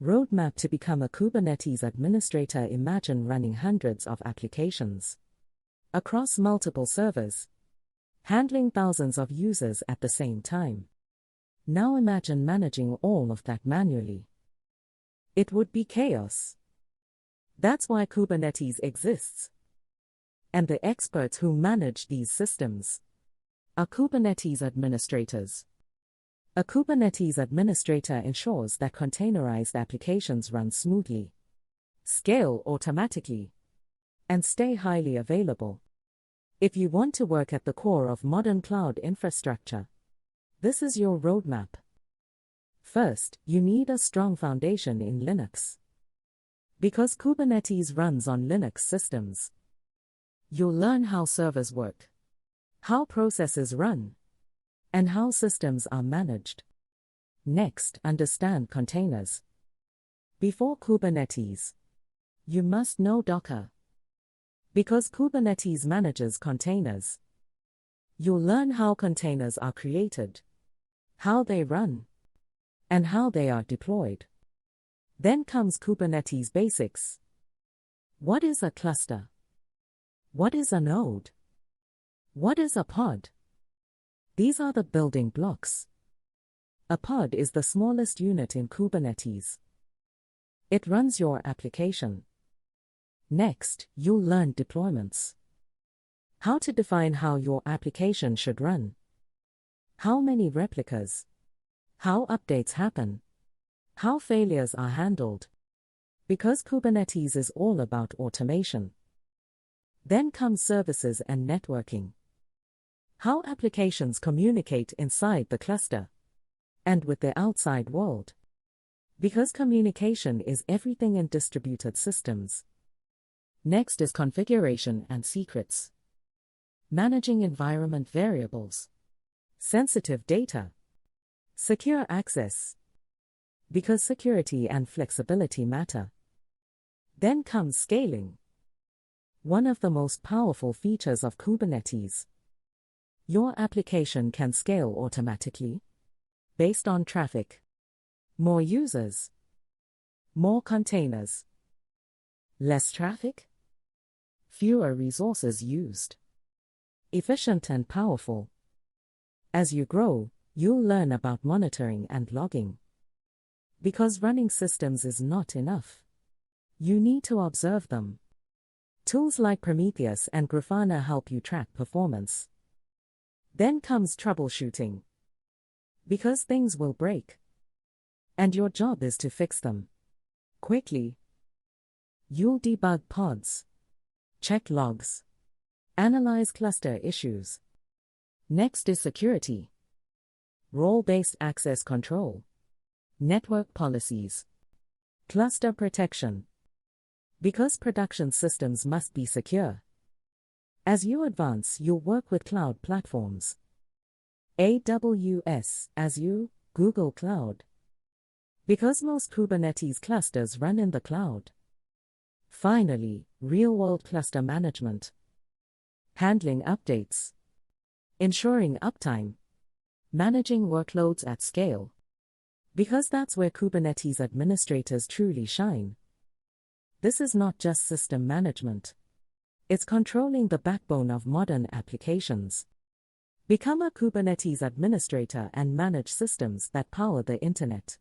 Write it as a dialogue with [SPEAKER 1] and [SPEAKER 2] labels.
[SPEAKER 1] Roadmap to become a Kubernetes administrator. Imagine running hundreds of applications across multiple servers, handling thousands of users at the same time. Now imagine managing all of that manually. It would be chaos. That's why Kubernetes exists. And the experts who manage these systems are Kubernetes administrators. A Kubernetes administrator ensures that containerized applications run smoothly, scale automatically, and stay highly available. If you want to work at the core of modern cloud infrastructure, this is your roadmap. First, you need a strong foundation in Linux. Because Kubernetes runs on Linux systems, you'll learn how servers work, how processes run, and how systems are managed. Next, understand containers. Before Kubernetes, you must know Docker. Because Kubernetes manages containers, you'll learn how containers are created, how they run, and how they are deployed. Then comes Kubernetes basics. What is a cluster? What is a node? What is a pod? These are the building blocks. A pod is the smallest unit in Kubernetes. It runs your application. Next, you'll learn deployments. How to define how your application should run. How many replicas? How updates happen? How failures are handled. Because Kubernetes is all about automation. Then comes services and networking. How applications communicate inside the cluster and with the outside world. Because communication is everything in distributed systems. Next is configuration and secrets. Managing environment variables, sensitive data, secure access. Because security and flexibility matter. Then comes scaling. One of the most powerful features of Kubernetes. Your application can scale automatically, based on traffic. More users, more containers, less traffic, fewer resources used. Efficient and powerful. As you grow, you'll learn about monitoring and logging. Because running systems is not enough. You need to observe them. Tools like Prometheus and Grafana help you track performance. Then comes troubleshooting. Because things will break. And your job is to fix them quickly. You'll debug pods, check logs, analyze cluster issues. Next is security. Role-based access control, network policies, cluster protection. Because production systems must be secure. As you advance, you'll work with cloud platforms. AWS, Azure, Google Cloud. Because most Kubernetes clusters run in the cloud. Finally, real-world cluster management. Handling updates. Ensuring uptime. Managing workloads at scale. Because that's where Kubernetes administrators truly shine. This is not just system management. It's controlling the backbone of modern applications. Become a Kubernetes administrator and manage systems that power the internet.